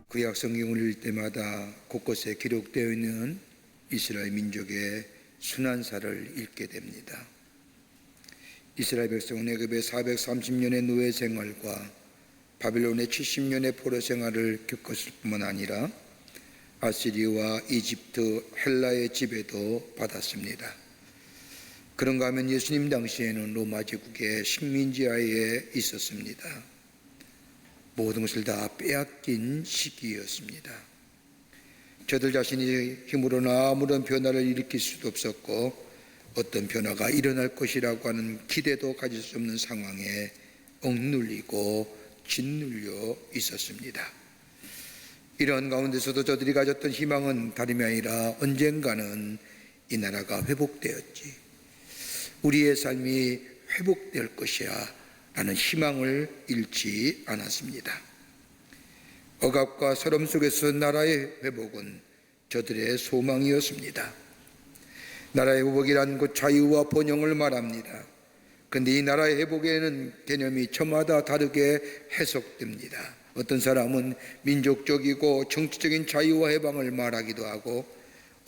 구약 성경을 읽을 때마다 곳곳에 기록되어 있는 이스라엘 민족의 순환사를 읽게 됩니다. 이스라엘 백성은 애굽의 430년의 노예 생활과 바빌론의 70년의 포로 생활을 겪었을 뿐만 아니라 아시리와 이집트, 헬라의 지배도 받았습니다. 그런가 하면 예수님 당시에는 로마 제국의 식민지하에 있었습니다. 모든 것을 다 빼앗긴 시기였습니다. 저들 자신이 힘으로는 아무런 변화를 일으킬 수도 없었고 어떤 변화가 일어날 것이라고 하는 기대도 가질 수 없는 상황에 억눌리고 짓눌려 있었습니다. 이런 가운데서도 저들이 가졌던 희망은 다름이 아니라 언젠가는 이 나라가 회복되었지, 우리의 삶이 회복될 것이야 라는 희망을 잃지 않았습니다. 억압과 서름 속에서 나라의 회복은 저들의 소망이었습니다. 나라의 회복이란 곧 자유와 번영을 말합니다. 그런데 이 나라의 회복에는 개념이 저마다 다르게 해석됩니다. 어떤 사람은 민족적이고 정치적인 자유와 해방을 말하기도 하고,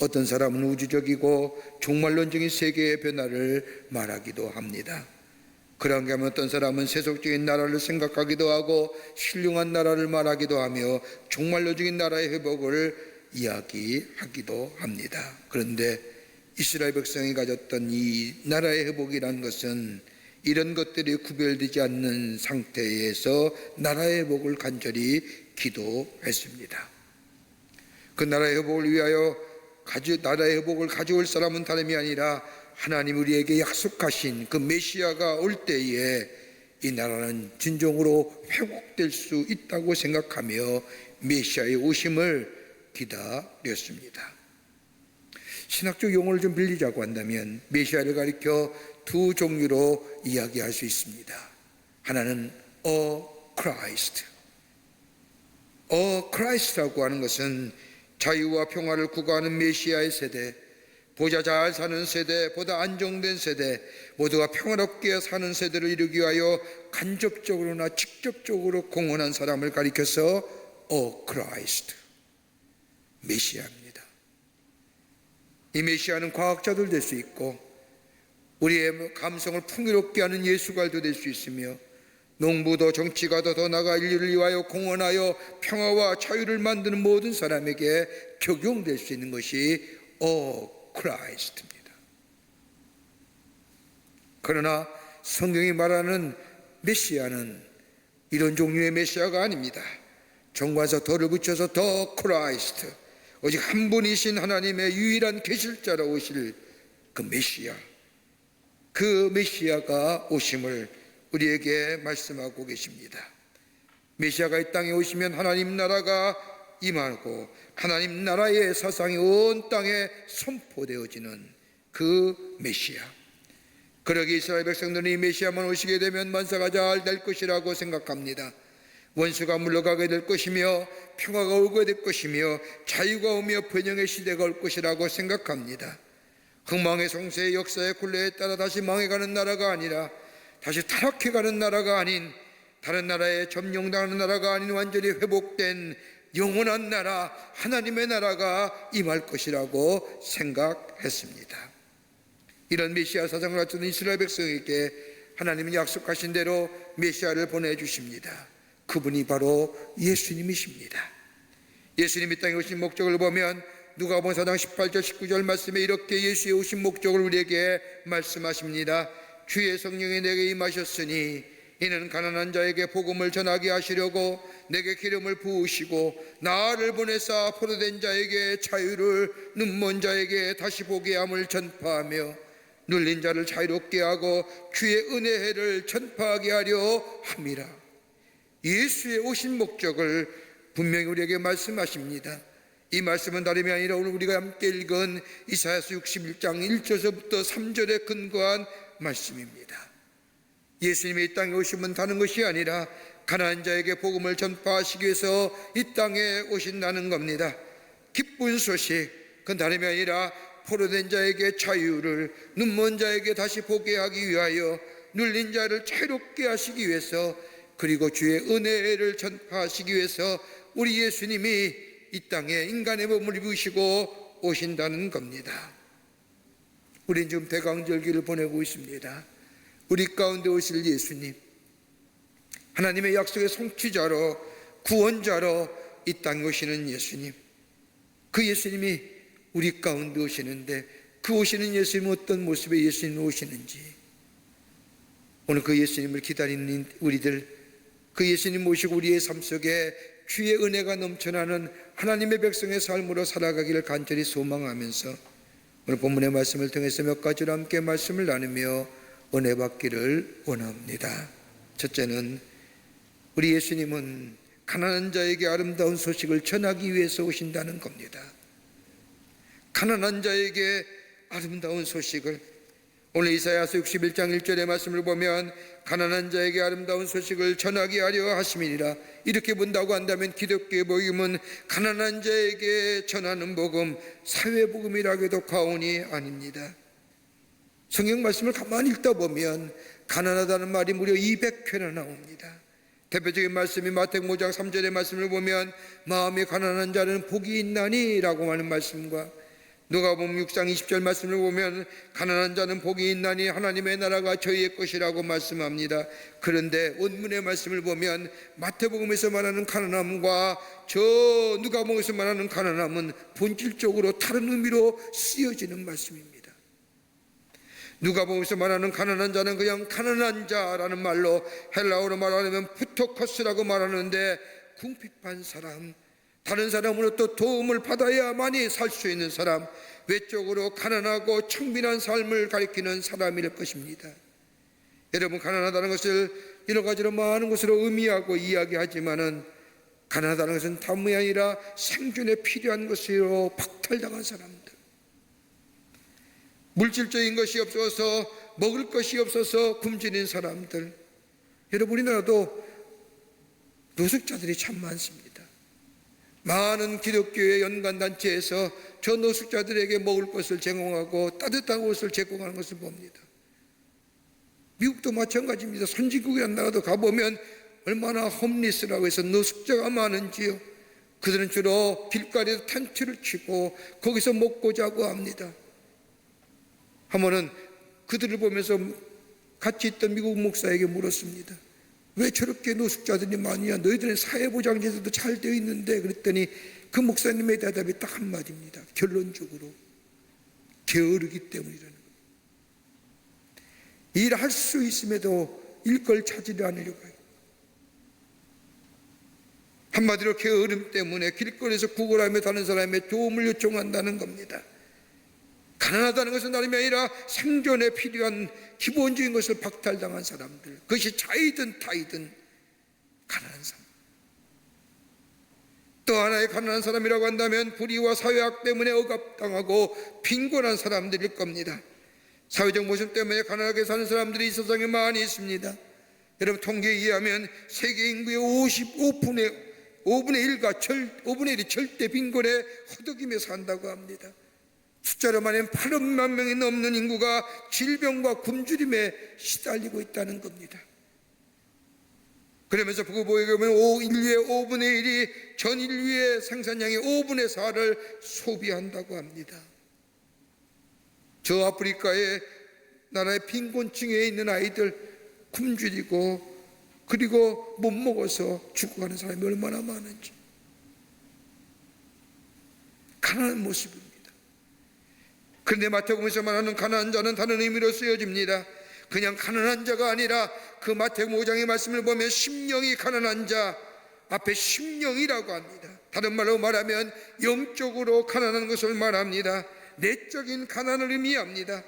어떤 사람은 우주적이고 종말론적인 세계의 변화를 말하기도 합니다. 그런가 하면 어떤 사람은 세속적인 나라를 생각하기도 하고 신령한 나라를 말하기도 하며 종말론적인 나라의 회복을 이야기하기도 합니다. 그런데 이스라엘 백성이 가졌던 이 나라의 회복이라는 것은 이런 것들이 구별되지 않는 상태에서 나라의 회복을 간절히 기도했습니다. 그 나라의 회복을 위하여 나라의 회복을 가져올 사람은 다름이 아니라 하나님 우리에게 약속하신 그 메시아가 올 때에 이 나라는 진정으로 회복될 수 있다고 생각하며 메시아의 오심을 기다렸습니다. 신학적 용어를 좀 빌리자고 한다면 메시아를 가리켜 두 종류로 이야기할 수 있습니다. 하나는 Christ. Christ라고 하는 것은 자유와 평화를 구가하는 메시아의 세대, 보자 잘 사는 세대, 보다 안정된 세대, 모두가 평화롭게 사는 세대를 이루기 위하여 간접적으로나 직접적으로 공헌한 사람을 가리켜서 Christ, 메시아입니다. 이 메시아는 과학자도 될 수 있고 우리의 감성을 풍요롭게 하는 예술가도 될 수 있으며 농부도 정치가도 더 나아가 인류를 위하여 공헌하여 평화와 자유를 만드는 모든 사람에게 적용될 수 있는 것이 크라이스트입니다. 그러나 성경이 말하는 메시아는 이런 종류의 메시아가 아닙니다. 정관사 덜을 붙여서 더 크라이스트, 오직 한 분이신 하나님의 유일한 계실자로 오실 그 메시아, 그 메시아가 오심을 우리에게 말씀하고 계십니다. 메시아가 이 땅에 오시면 하나님 나라가 임하고 하나님 나라의 사상이 온 땅에 선포되어지는 그 메시아. 그러기 이스라엘 백성들은 이 메시아만 오시게 되면 만사가 잘 될 것이라고 생각합니다. 원수가 물러가게 될 것이며 평화가 오게 될 것이며 자유가 오며 번영의 시대가 올 것이라고 생각합니다. 흥망의 성세의 역사의 굴레에 따라 다시 망해가는 나라가 아니라, 다시 타락해가는 나라가 아닌, 다른 나라에 점령당하는 나라가 아닌 완전히 회복된 영원한 나라, 하나님의 나라가 임할 것이라고 생각했습니다. 이런 메시아 사상을 갖춘 이스라엘 백성에게 하나님은 약속하신 대로 메시아를 보내주십니다. 그분이 바로 예수님이십니다. 예수님이 땅에 오신 목적을 보면 누가복음 4장 18절 19절 말씀에 이렇게 예수의 오신 목적을 우리에게 말씀하십니다. 주의 성령이 내게 임하셨으니 이는 가난한 자에게 복음을 전하게 하시려고 내게 기름을 부으시고 나를 보내사 포로된 자에게 자유를, 눈먼 자에게 다시 보게 함을 전파하며 눌린 자를 자유롭게 하고 주의 은혜를 전파하게 하려 함이라. 예수의 오신 목적을 분명히 우리에게 말씀하십니다. 이 말씀은 다름이 아니라 오늘 우리가 함께 읽은 이사야서 61장 1절부터 3절에 근거한 말씀입니다. 예수님이 이 땅에 오시면 다른 것이 아니라 가난한 자에게 복음을 전파하시기 위해서 이 땅에 오신다는 겁니다. 기쁜 소식, 그건 다름이 아니라 포로된 자에게 자유를, 눈먼 자에게 다시 보게 하기 위하여 눌린 자를 자유롭게 하시기 위해서, 그리고 주의 은혜를 전파하시기 위해서 우리 예수님이 이 땅에 인간의 몸을 입으시고 오신다는 겁니다. 우린 지금 대강절기를 보내고 있습니다. 우리 가운데 오실 예수님, 하나님의 약속의 성취자로, 구원자로 이 땅에 오시는 예수님, 그 예수님이 우리 가운데 오시는데, 그 오시는 예수님은 어떤 모습의 예수님이 오시는지, 오늘 그 예수님을 기다리는 우리들, 그 예수님 모시고 우리의 삶 속에 주의 은혜가 넘쳐나는 하나님의 백성의 삶으로 살아가기를 간절히 소망하면서 오늘 본문의 말씀을 통해서 몇 가지로 함께 말씀을 나누며 은혜 받기를 원합니다. 첫째는 우리 예수님은 가난한 자에게 아름다운 소식을 전하기 위해서 오신다는 겁니다. 가난한 자에게 아름다운 소식을, 오늘 이사야서 61장 1절의 말씀을 보면 가난한 자에게 아름다운 소식을 전하게 하려 하심이니라, 이렇게 본다고 한다면 기독교의 복음은 가난한 자에게 전하는 복음, 사회복음이라고 해도 과언이 아닙니다. 성경 말씀을 가만히 읽다 보면 가난하다는 말이 무려 200회나 나옵니다. 대표적인 말씀이 마태복음 5장 3절의 말씀을 보면 마음이 가난한 자는 복이 있나니 라고 하는 말씀과, 누가복음 6장 20절 말씀을 보면 가난한 자는 복이 있나니 하나님의 나라가 저희의 것이라고 말씀합니다. 그런데 원문의 말씀을 보면 마태복음에서 말하는 가난함과 저 누가복음에서 말하는 가난함은 본질적으로 다른 의미로 쓰여지는 말씀입니다. 누가복음에서 말하는 가난한 자는 그냥 가난한 자라는 말로, 헬라어로 말하면 푸토커스라고 말하는데 궁핍한 사람, 다른 사람으로부터 도움을 받아야만이 살 수 있는 사람, 외적으로 가난하고 청빈한 삶을 가리키는 사람일 것입니다. 여러분, 가난하다는 것을 여러 가지로 많은 것으로 의미하고 이야기하지만은 가난하다는 것은 다름이 아니라 생존에 필요한 것으로 박탈당한 사람들, 물질적인 것이 없어서, 먹을 것이 없어서 굶주린 사람들. 여러분, 우리나라도 노숙자들이 참 많습니다. 많은 기독교의 연관단체에서 저 노숙자들에게 먹을 것을 제공하고 따뜻한 옷을 제공하는 것을 봅니다. 미국도 마찬가지입니다. 선진국이란 나라도 가보면 얼마나 홈리스라고 해서 노숙자가 많은지요. 그들은 주로 길가리에서 텐트를 치고 거기서 먹고 자고 합니다. 한 번은 그들을 보면서 같이 있던 미국 목사에게 물었습니다. 왜 저렇게 노숙자들이 많냐? 너희들은 사회보장제도도 잘 되어 있는데. 그랬더니 그 목사님의 대답이 딱 한마디입니다. 결론적으로 게으르기 때문이라는 거예요. 일할 수 있음에도 일걸 찾으려 하려고 해요. 한마디로 게으름 때문에 길거리에서 구걸하며 다른 사람의 도움을 요청한다는 겁니다. 가난하다는 것은 다름이 아니라 생존에 필요한 기본적인 것을 박탈당한 사람들, 그것이 자이든 타이든 가난한 사람. 또 하나의 가난한 사람이라고 한다면 불의와 사회학 때문에 억압당하고 빈곤한 사람들일 겁니다. 사회적 모습 때문에 가난하게 사는 사람들이 이 세상에 많이 있습니다. 여러분, 통계에 의하면 세계 인구의 5분의 1이 절대 빈곤에 허덕이며 산다고 합니다. 숫자로 말하면 8억만 명이 넘는 인구가 질병과 굶주림에 시달리고 있다는 겁니다. 그러면서 부부보에 보면 인류의 5분의 1이 전 인류의 생산량의 5분의 4를 소비한다고 합니다. 저 아프리카의 나라의 빈곤층에 있는 아이들 굶주리고 그리고 못 먹어서 죽어가는 사람이 얼마나 많은지, 가난한 모습입니다. 그런데 마태복음에서 말하는 가난한 자는 다른 의미로 쓰여집니다. 그냥 가난한 자가 아니라 그 마태복음 5장의 말씀을 보면 심령이 가난한 자, 앞에 심령이라고 합니다. 다른 말로 말하면 영적으로 가난한 것을 말합니다. 내적인 가난을 의미합니다.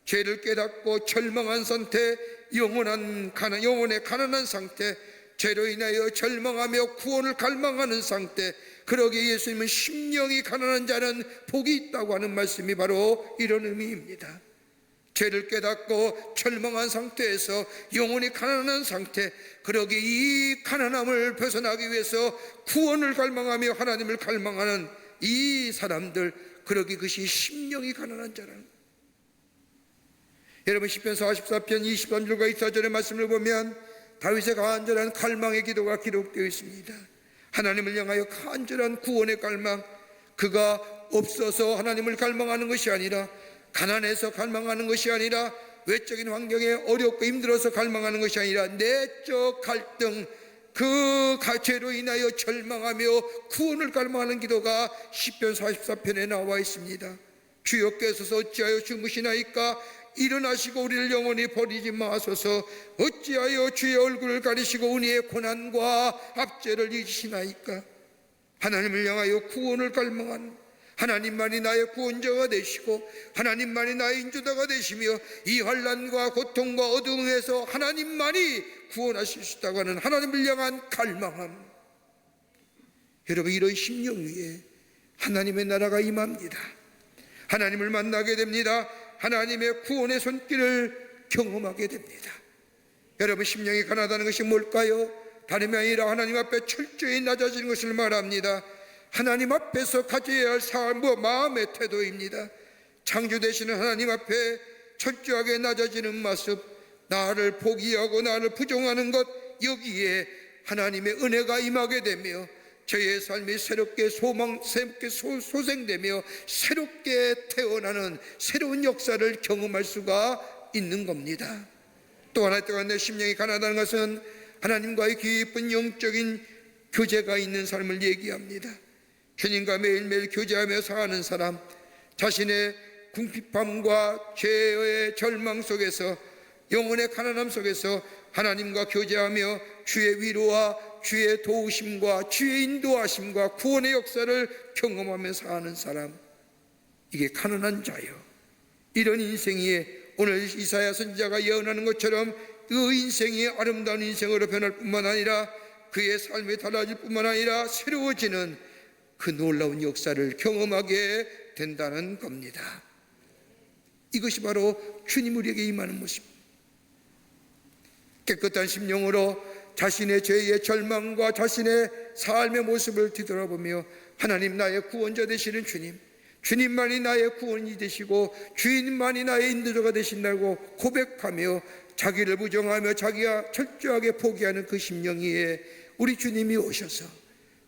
죄를 깨닫고 절망한 상태, 영혼의 가난한 상태, 죄로 인하여 절망하며 구원을 갈망하는 상태, 그러기에 예수님은 심령이 가난한 자는 복이 있다고 하는 말씀이 바로 이런 의미입니다. 죄를 깨닫고 절망한 상태에서 영혼이 가난한 상태, 그러기에 이 가난함을 벗어나기 위해서 구원을 갈망하며 하나님을 갈망하는 이 사람들, 그러기에 그것이 심령이 가난한 자라는 거예요. 여러분, 시편 44편 23절과 24절의 말씀을 보면 다윗의 간절한 갈망의 기도가 기록되어 있습니다. 하나님을 향하여 간절한 구원의 갈망, 그가 없어서 하나님을 갈망하는 것이 아니라, 가난해서 갈망하는 것이 아니라, 외적인 환경에 어렵고 힘들어서 갈망하는 것이 아니라, 내적 갈등, 그 죄로 인하여 절망하며 구원을 갈망하는 기도가 시편 44편에 나와 있습니다. 주여께서 어찌하여 주무시나이까? 일어나시고 우리를 영원히 버리지 마소서. 어찌하여 주의 얼굴을 가리시고 은혜의 고난과 압제를 잊으시나이까? 하나님을 향하여 구원을 갈망하는, 하나님만이 나의 구원자가 되시고 하나님만이 나의 인도자가 되시며 이 환난과 고통과 어둠에서 하나님만이 구원하실 수 있다고 하는 하나님을 향한 갈망함. 여러분, 이런 심령 위에 하나님의 나라가 임합니다. 하나님을 만나게 됩니다. 하나님의 구원의 손길을 경험하게 됩니다. 여러분, 심령이 가난하다는 것이 뭘까요? 다름이 아니라 하나님 앞에 철저히 낮아지는 것을 말합니다. 하나님 앞에서 가져야 할 삶과 마음의 태도입니다. 창조 되시는 하나님 앞에 철저하게 낮아지는 모습, 나를 포기하고 나를 부정하는 것, 여기에 하나님의 은혜가 임하게 되며 저의 삶이 새롭게 소생되며 새롭게 태어나는 새로운 역사를 경험할 수가 있는 겁니다. 또 하나 또한 내 심령이 가난하다는 것은 하나님과의 깊은 영적인 교제가 있는 삶을 얘기합니다. 주님과 매일매일 교제하며 사는 사람, 자신의 궁핍함과 죄의 절망 속에서, 영혼의 가난함 속에서 하나님과 교제하며 주의 위로와 주의 도우심과 주의 인도하심과 구원의 역사를 경험하며 사는 사람, 이게 가난한 자요. 이런 인생이 오늘 이사야 선지자가 예언하는 것처럼 그 인생이 아름다운 인생으로 변할 뿐만 아니라 그의 삶이 달라질 뿐만 아니라 새로워지는 그 놀라운 역사를 경험하게 된다는 겁니다. 이것이 바로 주님 우리에게 임하는 모습입니다. 깨끗한 심령으로 자신의 죄의 절망과 자신의 삶의 모습을 뒤돌아보며 하나님, 나의 구원자 되시는 주님, 주님만이 나의 구원이 되시고 주님만이 나의 인도자가 되신다고 고백하며 자기를 부정하며 자기가 철저하게 포기하는 그 심령위에 우리 주님이 오셔서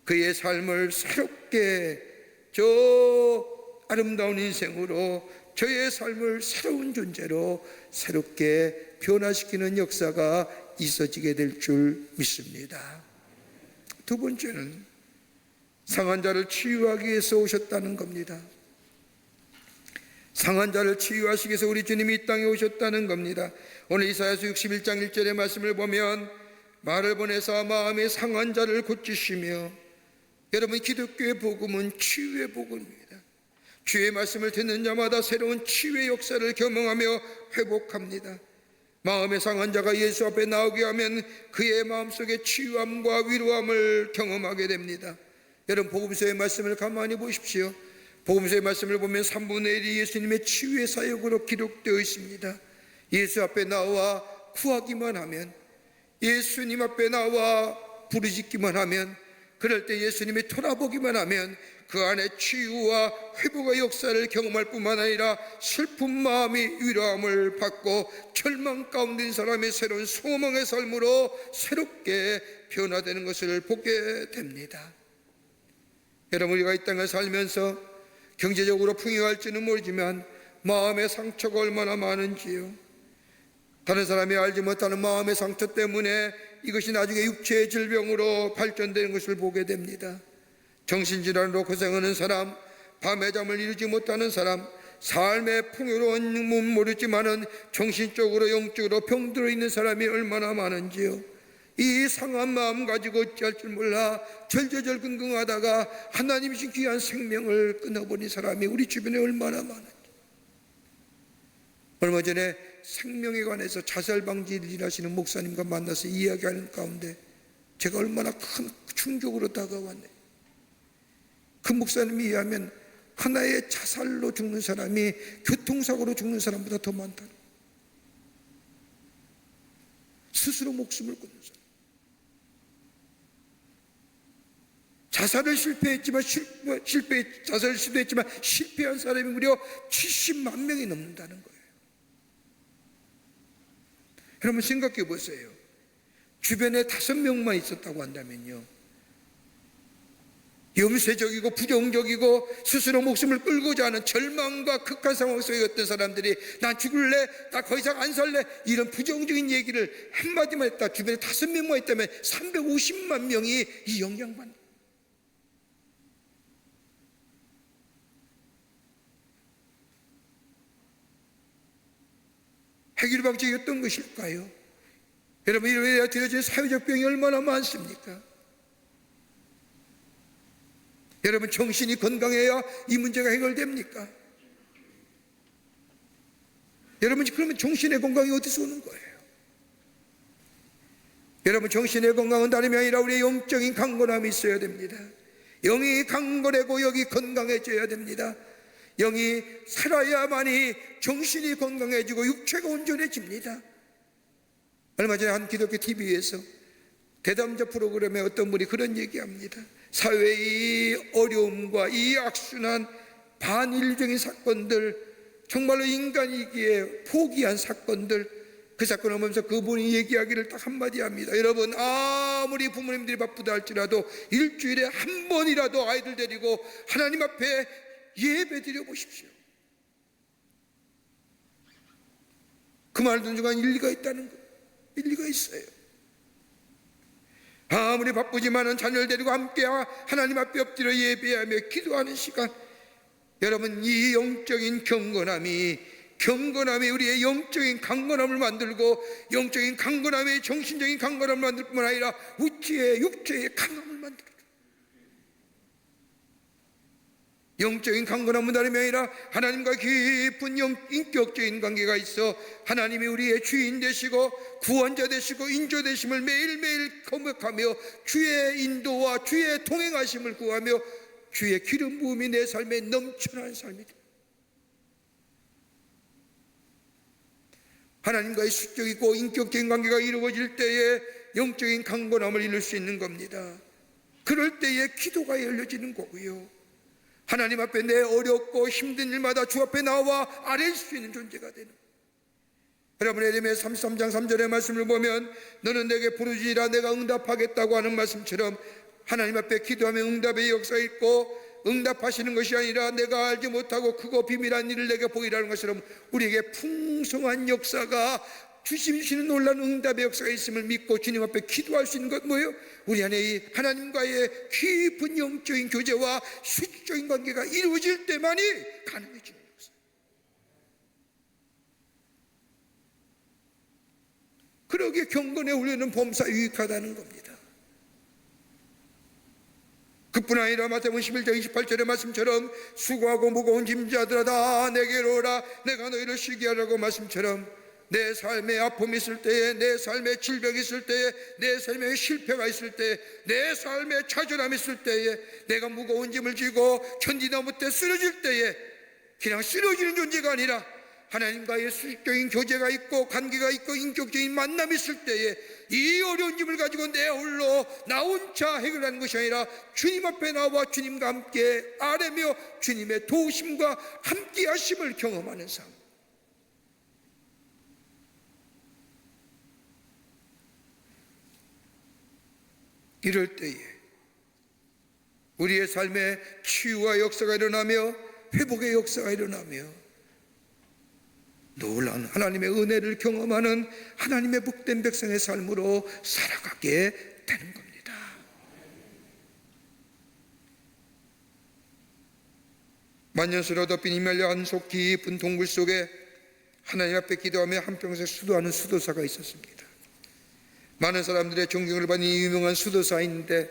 그의 삶을 새롭게, 저 아름다운 인생으로 저의 삶을 새로운 존재로 새롭게 변화시키는 역사가 있어지게 될 줄 믿습니다. 두 번째는 상한 자를 치유하기 위해서 오셨다는 겁니다. 상한 자를 치유하시기 위해서 우리 주님이 이 땅에 오셨다는 겁니다. 오늘 이사야서 61장 1절의 말씀을 보면 말을 보내사 마음의 상한 자를 고치시며, 여러분, 기독교의 복음은 치유의 복음입니다. 주의 말씀을 듣는 자마다 새로운 치유의 역사를 경험하며 회복합니다. 마음의 상한 자가 예수 앞에 나오게 하면 그의 마음속에 치유함과 위로함을 경험하게 됩니다. 여러분, 복음서의 말씀을 가만히 보십시오. 복음서의 말씀을 보면 3분의 1이 예수님의 치유의 사역으로 기록되어 있습니다. 예수 앞에 나와 구하기만 하면, 예수님 앞에 나와 부르짖기만 하면, 그럴 때 예수님이 돌아보기만 하면 그 안에 치유와 회복의 역사를 경험할 뿐만 아니라 슬픈 마음이 위로함을 받고 절망 가운데 있는 사람의 새로운 소망의 삶으로 새롭게 변화되는 것을 보게 됩니다. 여러분, 우리가 이 땅을 살면서 경제적으로 풍요할지는 모르지만 마음의 상처가 얼마나 많은지요. 다른 사람이 알지 못하는 마음의 상처 때문에 이것이 나중에 육체의 질병으로 발전되는 것을 보게 됩니다. 정신질환으로 고생하는 사람, 밤에 잠을 이루지 못하는 사람, 삶의 풍요로움은 모르지만은 정신적으로 영적으로 병들어 있는 사람이 얼마나 많은지요. 이 상한 마음 가지고 어찌할 줄 몰라 절절근긍하다가 하나님이신 귀한 생명을 끊어버린 사람이 우리 주변에 얼마나 많은지. 얼마 전에 생명에 관해서 자살 방지를 일하시는 목사님과 만나서 이야기하는 가운데 제가 얼마나 큰 충격으로 다가왔네. 그 목사님이 이야기하면 하나의 자살로 죽는 사람이 교통사고로 죽는 사람보다 더 많다. 스스로 목숨을 끊는 사람. 자살을 자살을 시도했지만 실패한 사람이 무려 70만 명이 넘는다는 거예요. 여러분, 생각해 보세요. 주변에 5명만 있었다고 한다면요, 염세적이고 부정적이고 스스로 목숨을 끌고자 하는 절망과 극한 상황 속에 어떤 사람들이 난 죽을래, 나 더 이상 안 살래, 이런 부정적인 얘기를 한마디만 했다 주변에 5명만 있다면 350만 명이 이 영향받는, 해결 방책이 어떤 것일까요? 여러분, 이러면 들어진 사회적 병이 얼마나 많습니까? 여러분, 정신이 건강해야 이 문제가 해결됩니까? 여러분, 그러면 정신의 건강이 어디서 오는 거예요? 여러분, 정신의 건강은 다름이 아니라 우리의 영적인 강건함이 있어야 됩니다. 영이 강건하고 영이 건강해져야 됩니다. 영이 살아야만이 정신이 건강해지고 육체가 온전해집니다. 얼마 전에 한 기독교 TV에서 대담자 프로그램에 어떤 분이 그런 얘기합니다. 사회의 어려움과 이 악순환 반인륜적인 사건들, 정말로 인간이기에 포기한 사건들, 그 사건을 보면서 그분이 얘기하기를 딱 한마디 합니다. 여러분, 아무리 부모님들이 바쁘다 할지라도 일주일에 한 번이라도 아이들 데리고 하나님 앞에 예배 드려 보십시오. 그 말 듣는 순간 일리가 있다는 거, 일리가 있어요. 아무리 바쁘지만은 자녀를 데리고 함께 하나님 앞에 엎드려 예배하며 기도하는 시간, 여러분, 이 영적인 경건함이 우리의 영적인 강건함을 만들고, 영적인 강건함이 정신적인 강건함을 만들 뿐만 아니라 우치의 육체의 강함을 만들어요. 영적인 강건함은 다름이 아니라 하나님과 깊은 인격적인 관계가 있어 하나님이 우리의 주인 되시고 구원자 되시고 인조 되심을 매일매일 고백하며 주의 인도와 주의 동행하심을 구하며 주의 기름 부음이 내 삶에 넘쳐나는 삶이다. 하나님과의 수적이고 인격적인 관계가 이루어질 때에 영적인 강건함을 이룰 수 있는 겁니다. 그럴 때에 기도가 열려지는 거고요. 하나님 앞에 내 어렵고 힘든 일마다 주 앞에 나와 아뢰일 수 있는 존재가 되는, 여러분, 에레미야 33장 3절의 말씀을 보면 너는 내게 부르짖으라 내가 응답하겠다고 하는 말씀처럼 하나님 앞에 기도하면 응답의 역사가 있고, 응답하시는 것이 아니라 내가 알지 못하고 크고 비밀한 일을 내게 보이라는 것처럼 우리에게 풍성한 역사가, 주시는 놀라운 응답의 역사가 있음을 믿고 주님 앞에 기도할 수 있는 것 뭐예요? 우리 안에 이 하나님과의 깊은 영적인 교제와 수적인 관계가 이루어질 때만이 가능해지는 역사. 그러기에 경건의 훈련은 범사 유익하다는 겁니다. 그뿐 아니라 마태복음 11장 28절의 말씀처럼 수고하고 무거운 짐자들아 다 내게로 오라 내가 너희를 쉬게 하라고 말씀처럼, 내 삶에 아픔이 있을 때에, 내 삶에 질병이 있을 때에, 내 삶에 실패가 있을 때에, 내 삶에 좌절함이 있을 때에, 내가 무거운 짐을 지고 견디다 못해 쓰러질 때에 그냥 쓰러지는 존재가 아니라 하나님과의 수직적인 교제가 있고 관계가 있고 인격적인 만남이 있을 때에 이 어려운 짐을 가지고 내 홀로 나 혼자 해결하는 것이 아니라 주님 앞에 나와 주님과 함께 아뢰며 주님의 도우심과 함께 하심을 경험하는 삶. 이럴 때에 우리의 삶에 치유와 역사가 일어나며 회복의 역사가 일어나며 놀라운 하나님의 은혜를 경험하는 하나님의 복된 백성의 삶으로 살아가게 되는 겁니다. 만년수로 덮인 이멜리안 속 깊은 동굴 속에 하나님 앞에 기도하며 한평생 수도하는 수도사가 있었습니다. 많은 사람들의 존경을 받는 유명한 수도사인데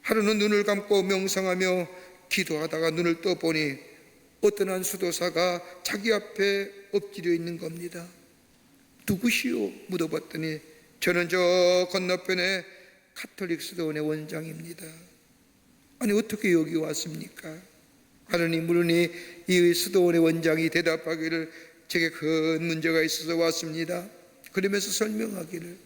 하루는 눈을 감고 명상하며 기도하다가 눈을 떠보니 어떤 한 수도사가 자기 앞에 엎드려 있는 겁니다. 누구시오? 물어봤더니 저는 저 건너편에 가톨릭 수도원의 원장입니다. 아니 어떻게 여기 왔습니까? 하느니 물으니 이 수도원의 원장이 대답하기를 제게 큰 문제가 있어서 왔습니다. 그러면서 설명하기를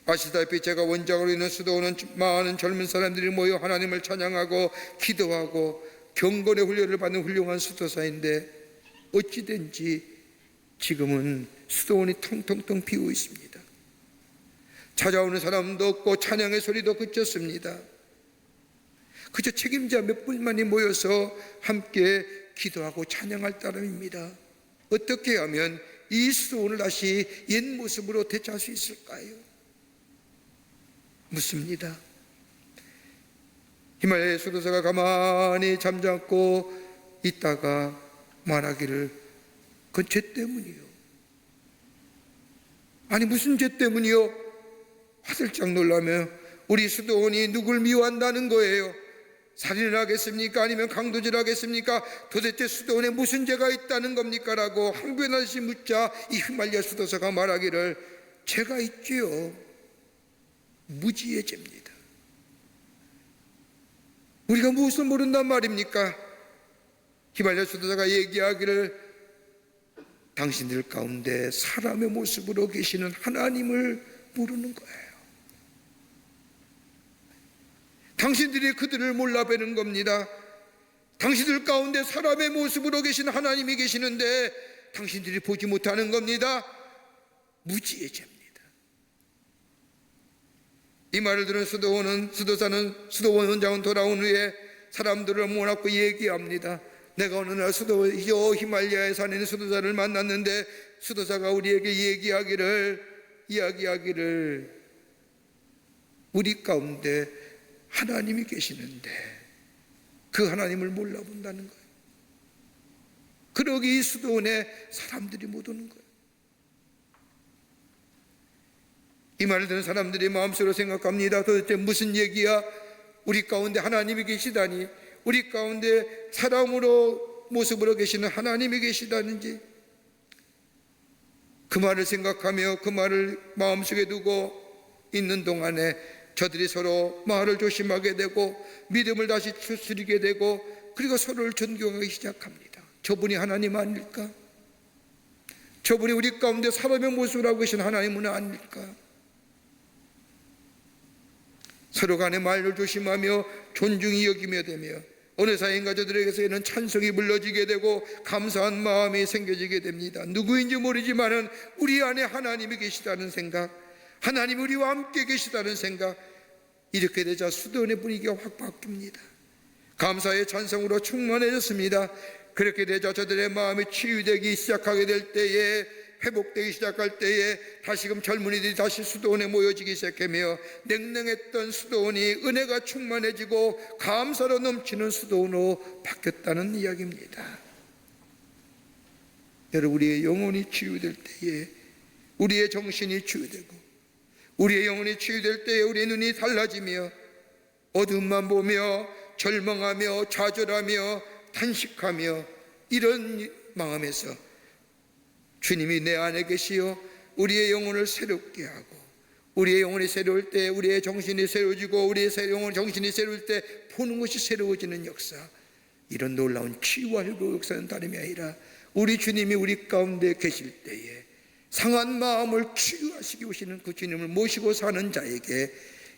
아시다시피 제가 원장으로 있는 수도원은 많은 젊은 사람들이 모여 하나님을 찬양하고 기도하고 경건의 훈련을 받는 훌륭한 수도사인데 어찌된지 지금은 수도원이 텅텅텅 비어 있습니다. 찾아오는 사람도 없고 찬양의 소리도 그쳤습니다. 그저 책임자 몇 분만이 모여서 함께 기도하고 찬양할 따름입니다. 어떻게 하면 이 수도원을 다시 옛 모습으로 되찾을 수 있을까요? 묻습니다. 히말라야 수도사가 가만히 잠잠고 있다가 말하기를, 그건 죄 때문이요. 아니 무슨 죄 때문이요? 화들짝 놀라며 우리 수도원이 누굴 미워한다는 거예요. 살인을 하겠습니까? 아니면 강도질 하겠습니까? 도대체 수도원에 무슨 죄가 있다는 겁니까? 라고 항변하듯이 묻자 이 휘말리아 수도사가 말하기를, 죄가 있지요. 무지의 죄입니다. 우리가 무엇을 모른단 말입니까? 휘말리아 수도사가 얘기하기를, 당신들 가운데 사람의 모습으로 계시는 하나님을 모르는 거예요. 당신들이 그들을 몰라뵈는 겁니다. 당신들 가운데 사람의 모습으로 계신 하나님이 계시는데 당신들이 보지 못하는 겁니다. 무지의 죄입니다. 이 말을 들은 수도사는 수도원 원장은 돌아온 후에 사람들을 모아놓고 얘기합니다. 내가 어느 날 히말라야에 사는 수도사를 만났는데 수도사가 우리에게 이야기하기를 우리 가운데 하나님이 계시는데 그 하나님을 몰라본다는 거예요. 그러기 이 수도원에 사람들이 못 오는 거예요. 이 말을 듣는 사람들이 마음속으로 생각합니다. 도대체 무슨 얘기야? 우리 가운데 하나님이 계시다니, 우리 가운데 사람으로 모습으로 계시는 하나님이 계시다는지. 그 말을 생각하며 그 말을 마음속에 두고 있는 동안에 저들이 서로 말을 조심하게 되고 믿음을 다시 추스리게 되고 그리고 서로를 존경하기 시작합니다. 저분이 하나님 아닐까? 저분이 우리 가운데 사람의 모습을 하고 계신 하나님은 아닐까? 서로 간의 말을 조심하며 존중히 여기며 되며 어느 사이인가 저들에게서는 찬송이 불러지게 되고 감사한 마음이 생겨지게 됩니다. 누구인지 모르지만은 우리 안에 하나님이 계시다는 생각, 하나님이 우리와 함께 계시다는 생각, 이렇게 되자 수도원의 분위기가 확 바뀝니다. 감사의 찬송으로 충만해졌습니다. 그렇게 되자 저들의 마음이 치유되기 시작하게 될 때에, 회복되기 시작할 때에 다시금 젊은이들이 다시 수도원에 모여지기 시작하며 냉랭했던 수도원이 은혜가 충만해지고 감사로 넘치는 수도원으로 바뀌었다는 이야기입니다. 여러분, 우리의 영혼이 치유될 때에, 우리의 정신이 치유되고 우리의 영혼이 치유될 때에 우리의 눈이 달라지며 어둠만 보며 절망하며 좌절하며 탄식하며 이런 마음에서 주님이 내 안에 계시어 우리의 영혼을 새롭게 하고, 우리의 영혼이 새로울 때 우리의 정신이 새로워지고 우리의 영혼 정신이 새로울 때 보는 것이 새로워지는 역사, 이런 놀라운 치유와 회복 역사는 다름이 아니라 우리 주님이 우리 가운데 계실 때에 상한 마음을 치유하시기 오시는 그 주님을 모시고 사는 자에게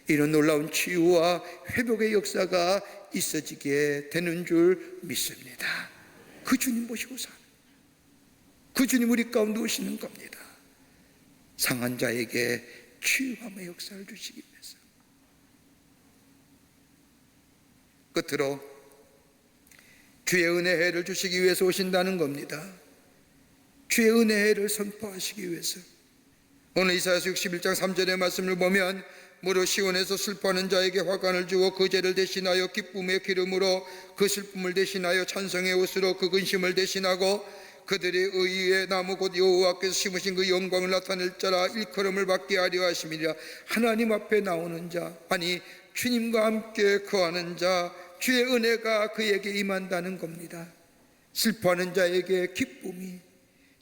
이런 놀라운 치유와 회복의 역사가 있어지게 되는 줄 믿습니다. 그 주님 모시고 사는, 그 주님 우리 가운데 오시는 겁니다. 상한 자에게 치유함의 역사를 주시기 위해서. 끝으로 주의 은혜의 해를 주시기 위해서 오신다는 겁니다. 주의 은혜의 해를 선포하시기 위해서. 오늘 이사야서 61장 3절의 말씀을 보면 무릇 시온에서 슬퍼하는 자에게 화관을 주어 그 죄를 대신하여 기쁨의 기름으로 그 슬픔을 대신하여 찬송의 옷으로 그 근심을 대신하고 그들의 의의 나무 곧 여호와께서 심으신 그 영광을 나타낼 자라 일컬음을 받게 하려 하심이라. 하나님 앞에 나오는 자, 아니 주님과 함께 거하는 자, 주의 은혜가 그에게 임한다는 겁니다. 슬퍼하는 자에게 기쁨이,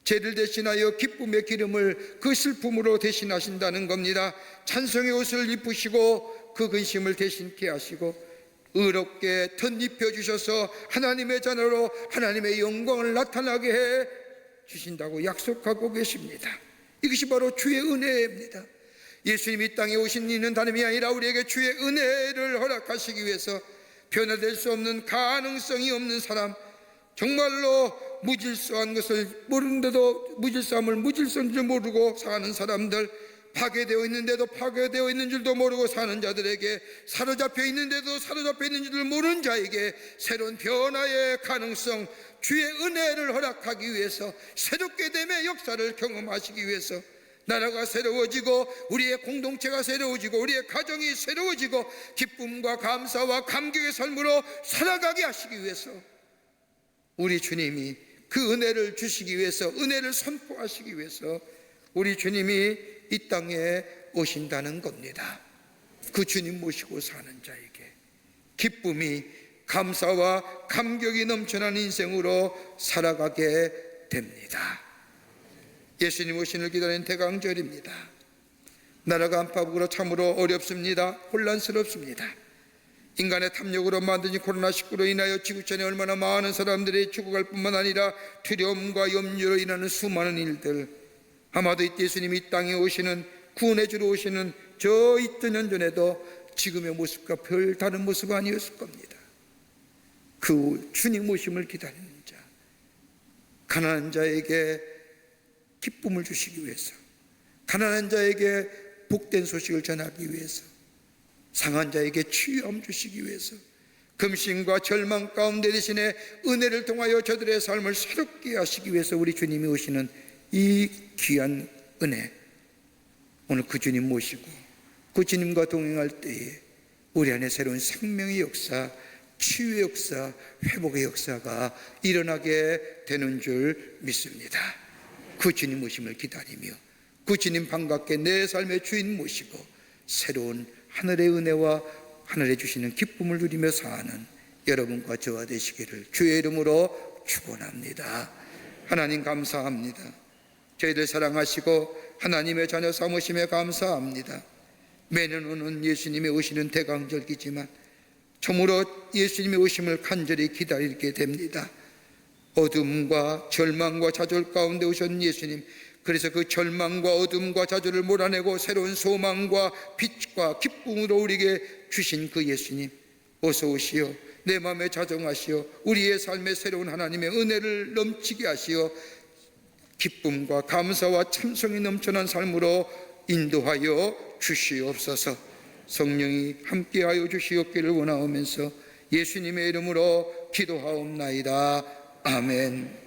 죄를 대신하여 기쁨의 기름을 그 슬픔으로 대신하신다는 겁니다. 찬송의 옷을 입으시고 그 근심을 대신케 하시고 의롭게 덧입혀 주셔서 하나님의 자녀로 하나님의 영광을 나타나게 해 주신다고 약속하고 계십니다. 이것이 바로 주의 은혜입니다. 예수님이 이 땅에 오신 이는 다름이 아니라 우리에게 주의 은혜를 허락하시기 위해서 변화될 수 없는, 가능성이 없는 사람, 정말로 무질서한 것을 모르는데도 무질서함을 무질서인 줄 모르고 사는 사람들, 파괴되어 있는데도 파괴되어 있는 줄도 모르고 사는 자들에게, 사로잡혀 있는데도 사로잡혀 있는 줄을 모르는 자에게 새로운 변화의 가능성, 주의 은혜를 허락하기 위해서, 새롭게 됨의 역사를 경험하시기 위해서 나라가 새로워지고 우리의 공동체가 새로워지고 우리의 가정이 새로워지고 기쁨과 감사와 감격의 삶으로 살아가게 하시기 위해서 우리 주님이 그 은혜를 주시기 위해서, 은혜를 선포하시기 위해서 우리 주님이 이 땅에 오신다는 겁니다. 그 주님 모시고 사는 자에게 기쁨이, 감사와 감격이 넘쳐나는 인생으로 살아가게 됩니다. 예수님 오신을 기다리는 대강절입니다. 나라가 안팎으로 참으로 어렵습니다. 혼란스럽습니다. 인간의 탐욕으로 만든 코로나19로 인하여 지구촌에 얼마나 많은 사람들이 죽어갈 뿐만 아니라 두려움과 염려로 인하는 수많은 일들, 아마도 이때 예수님이 이 땅에 오시는, 구원해 주러 오시는 저 2000년 전에도 지금의 모습과 별 다른 모습 아니었을 겁니다. 그 주님 오심을 기다리는 자, 가난한 자에게 기쁨을 주시기 위해서, 가난한 자에게 복된 소식을 전하기 위해서, 상한 자에게 치유함 주시기 위해서, 금신과 절망 가운데 대신에 은혜를 통하여 저들의 삶을 새롭게 하시기 위해서 우리 주님이 오시는 이 귀한 은혜, 오늘 그 주님 모시고 그 주님과 동행할 때에 우리 안에 새로운 생명의 역사, 치유의 역사, 회복의 역사가 일어나게 되는 줄 믿습니다. 그 주님 오심을 기다리며 그 주님 반갑게 내 삶의 주인 모시고 새로운 하늘의 은혜와 하늘에 주시는 기쁨을 누리며 사는 여러분과 저와 되시기를 주의 이름으로 축원합니다. 하나님 감사합니다. 저희들 사랑하시고 하나님의 자녀 삼으심에 감사합니다. 매년 오는 예수님이 오시는 대강절기지만 참으로 예수님의 오심을 간절히 기다리게 됩니다. 어둠과 절망과 좌절 가운데 오신 예수님, 그래서 그 절망과 어둠과 좌절을 몰아내고 새로운 소망과 빛과 기쁨으로 우리에게 주신 그 예수님, 어서 오시어 내 마음에 자정하시어 우리의 삶에 새로운 하나님의 은혜를 넘치게 하시어 기쁨과 감사와 참성이 넘쳐난 삶으로 인도하여 주시옵소서. 성령이 함께하여 주시옵기를 원하오면서 예수님의 이름으로 기도하옵나이다. 아멘.